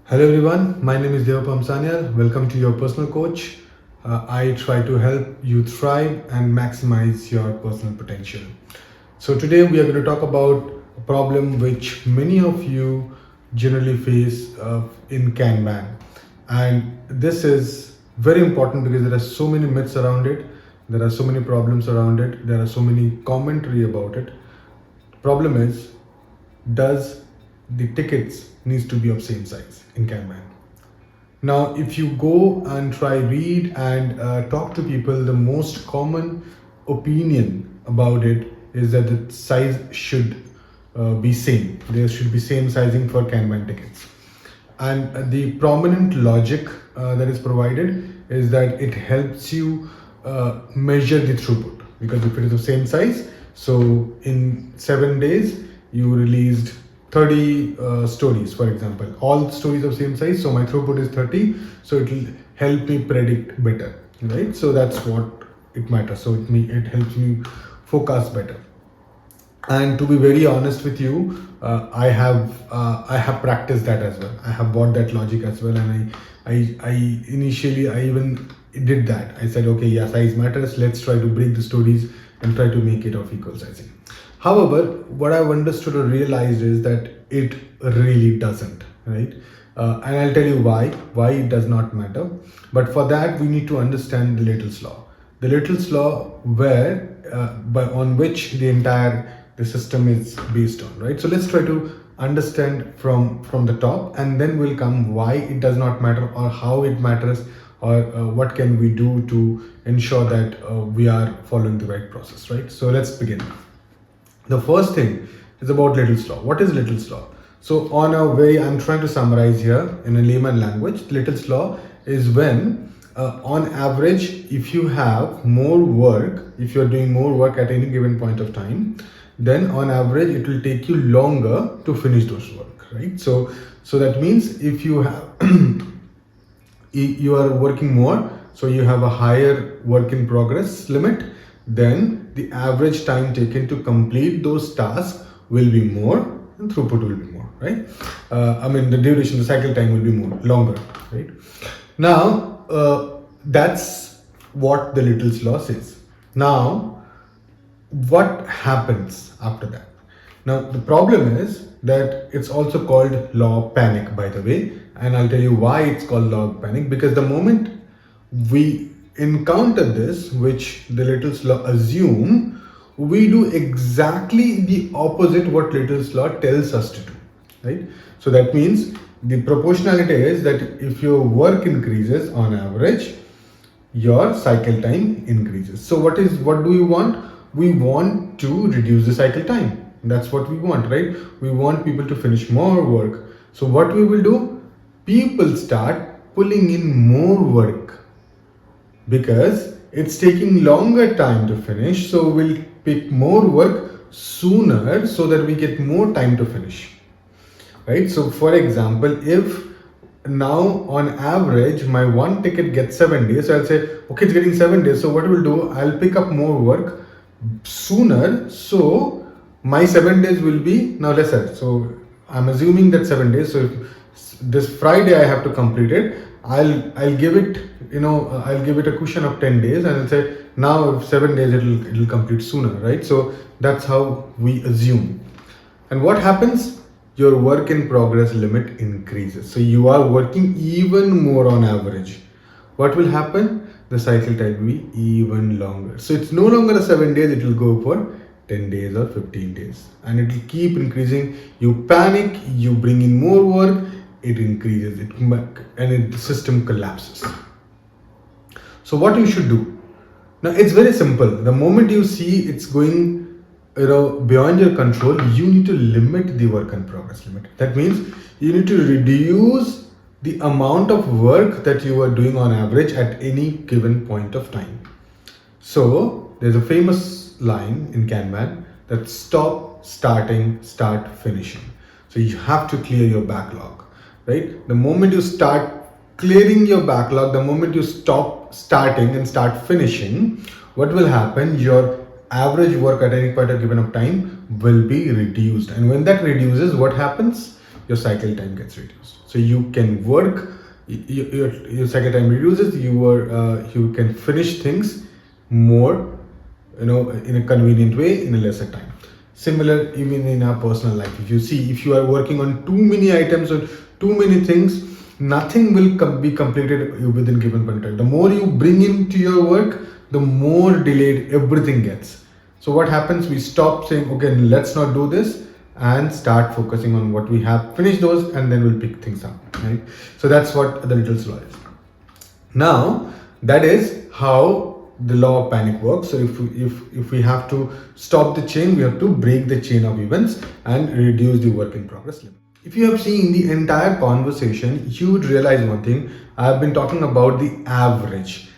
Hello everyone, my name is Debopom Sanyal. Welcome to your personal coach. I try to help you thrive and maximize your personal potential. So today we are going to talk about a problem which many of you generally face in Kanban. And this is very important because there are so many myths around it. There are so many problems around it. There are so many commentary about it. Problem is, does the tickets needs to be of same size in Kanban? Now, if you go and try read and talk to people, the most common opinion about it is that the size should be same. There should be same sizing for Kanban tickets. And the prominent logic that is provided is that it helps you measure the throughput, because if it is the same size, so in 7 days you released 30 stories, for example, all stories of same size, so my throughput is 30, so it will help me predict better, right? So that's what it matters. So it helps me forecast better. And to be very honest with you, I have practiced that as well. I have bought that logic as well, and I initially I even did that. I said, okay, yeah, size matters. Let's try to break the stories and try to make it of equal sizing. However, what I've understood or realized is that it really doesn't, right? And I'll tell you why it does not matter. But for that, we need to understand the Little's law. The Little's law, on which the system is based on, right? So let's try to understand from the top, and then we'll come why it does not matter, or how it matters, or what can we do to ensure that we are following the right process, right? So let's begin. The first thing is about Little's law. What is Little's law? So I'm trying to summarize here in a layman language. Little's law is when on average, if you have more work, if you're doing more work at any given point of time, then on average it will take you longer to finish those work, right? So that means if you have you are working more, so you have a higher work in progress limit, then the average time taken to complete those tasks will be more and throughput will be more, right? The duration, the cycle time will be longer, right? Now, that's what the Little's law says. Now, what happens after that? Now, the problem is that it's also called law of panic, by the way, and I'll tell you why it's called law of panic. Because the moment we encounter this, which the Little's law assume, we do exactly the opposite what Little's law tells us to do, right? So that means the proportionality is that if your work increases on average, your cycle time increases. So what do we want? We want to reduce the cycle time. That's what we want, right? We want people to finish more work. So what we will do? People start pulling in more work because it's taking longer time to finish. So we'll pick more work sooner so that we get more time to finish, right? So for example, if now on average my one ticket gets 7 days, so I'll say, okay, it's getting 7 days. So what we'll do, I'll pick up more work sooner, so my 7 days will be now lesser. So I'm assuming that 7 days. So if this Friday I have to complete it, I'll give it, I'll give it a cushion of 10 days, and I'll say now 7 days it'll complete sooner, right? So that's how we assume. And what happens? Your work in progress limit increases. So you are working even more on average. What will happen? The cycle time will be even longer. So it's no longer a 7 days, it will go for 10 days or 15 days. And it will keep increasing. You panic, you bring in more work, it increases, the system collapses. So what you should do? Now it's very simple. The moment you see it's going beyond your control, you need to limit the work in progress limit. That means you need to reduce the amount of work that you are doing on average at any given point of time. So there's a famous line in Kanban that stop, starting, start, finishing. So you have to clear your backlog, right? The moment you start clearing your backlog, the moment you stop starting and start finishing, what will happen? Your average work at any point of given of time will be reduced. And when that reduces, what happens? your cycle time gets reduced. So you can work, your cycle time reduces, you can finish things more, in a convenient way in a lesser time. Similar even in our personal life. If you are working on too many items or too many things, nothing will be completed within given point of time. The more you bring into your work, the more delayed everything gets. So what happens? We stop saying, okay, let's not do this, and start focusing on what we have. Finish those, and then we'll pick things up. Right? So that's what the Little's law is. Now, that is how the law of panic works. So if we have to stop the chain, we have to break the chain of events and reduce the work in progress limit. If you have seen the entire conversation, you would realize one thing. I have been talking about the average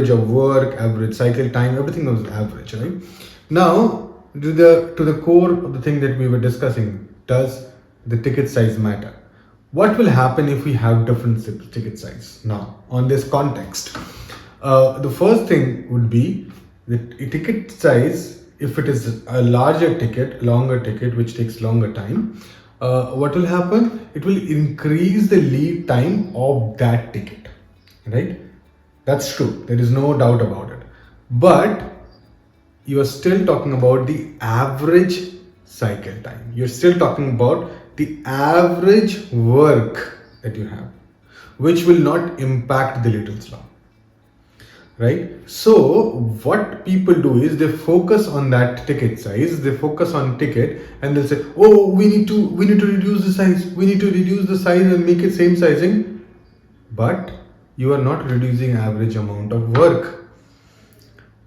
of work, average cycle time, everything was average, right? Now, to the core of the thing that we were discussing, does the ticket size matter? What will happen if we have different ticket size? Now, on this context, the first thing would be the ticket size. If it is a larger ticket, longer ticket, which takes longer time, what will happen? It will increase the lead time of that ticket, right? That's true. There is no doubt about it. But you are still talking about the average cycle time. You're still talking about the average work that you have, which will not impact the Little's law. Right? So what people do is they focus on that ticket size, they focus on ticket, and they'll say, oh, we need to reduce the size, and make it same sizing. But you are not reducing average amount of work,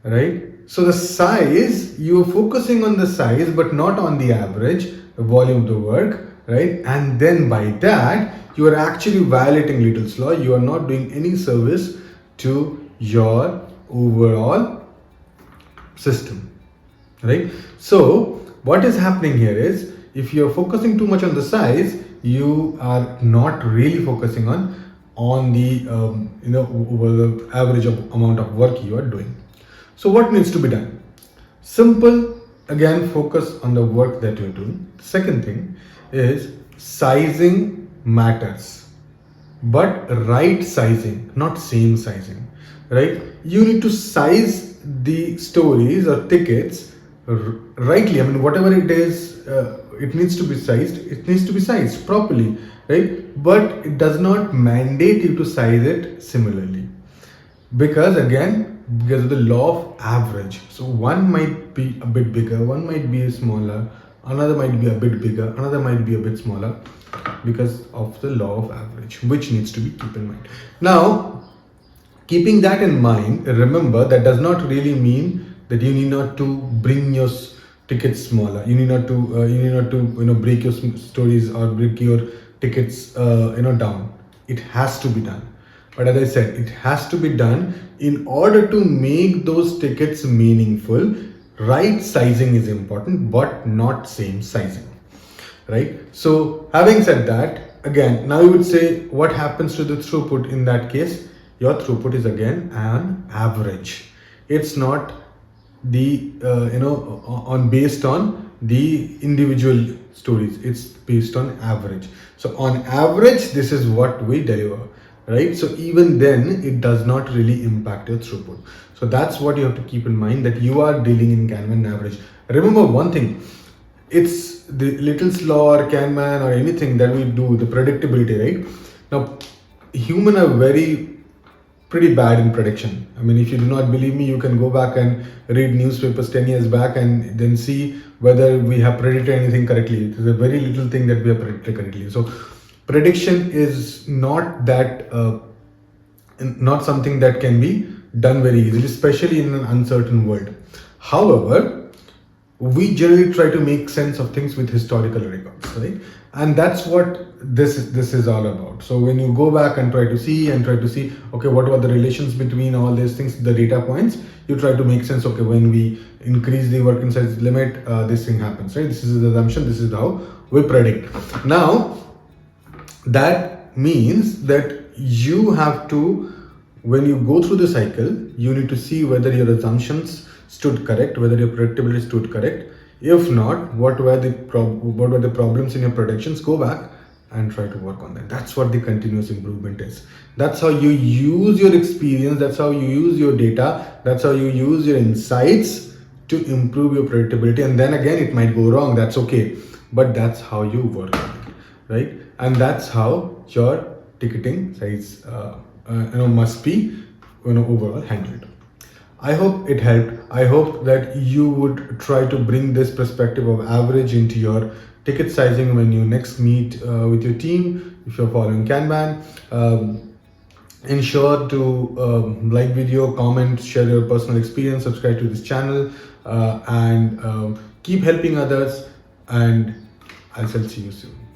right? So the size, you are focusing on the size but not on the average, the volume of the work, right? And then by that, you are actually violating Little's law. You are not doing any service to your overall system, right? So what is happening here is, if you're focusing too much on the size, you are not really focusing on the the average amount of work you are doing. So what needs to be done? Simple. Again, focus on the work that you're doing. Second thing is, sizing matters, but right sizing, not same sizing. Right? You need to size the stories or tickets rightly. I mean, whatever it is, it needs to be sized. It needs to be sized properly, right? But it does not mandate you to size it similarly, because of the law of average. So one might be a bit bigger, one might be smaller, another might be a bit bigger, another might be a bit smaller, because of the law of average, which needs to be kept in mind. Now, keeping that in mind, remember that does not really mean that you need not to bring your tickets smaller. You need not to break your stories or break your tickets down. It has to be done. But as I said, it has to be done in order to make those tickets meaningful. Right sizing is important, but not same sizing. Right? So having said that, again, now you would say, what happens to the throughput in that case? Your throughput is again an average. It's not the based on the individual stories. It's based on average. So on average, this is what we deliver, right? So even then, it does not really impact your throughput. So that's what you have to keep in mind, that you are dealing in Kanban average. Remember one thing, it's the Little's law or Kanban or anything that we do, the predictability, right? Now, human are pretty bad in prediction. I mean, if you do not believe me, you can go back and read newspapers 10 years back and then see whether we have predicted anything correctly. It is a very little thing that we have predicted correctly. So prediction is not something that can be done very easily, especially in an uncertain world. However, we generally try to make sense of things with historical records, right? And that's what this is all about. So when you go back and try to see, okay, what were the relations between all these things, the data points, you try to make sense. Okay, when we increase the working size limit, this thing happens, right? This is the assumption. This is how we predict. Now, that means that you have to, when you go through the cycle, you need to see whether your assumptions stood correct, whether your predictability stood correct. If not, what were the problems in your predictions? Go back and try to work on that. That's what the continuous improvement is. That's how you use your experience, that's how you use your data, that's how you use your insights to improve your predictability. And then again, it might go wrong, that's okay, but that's how you work on it, right? And that's how your ticketing size must be overall handled. I hope it helped. I hope that you would try to bring this perspective of average into your ticket sizing when you next meet with your team. If you're following Kanban, ensure to like video, comment, share your personal experience, subscribe to this channel, and keep helping others. And I'll see you soon.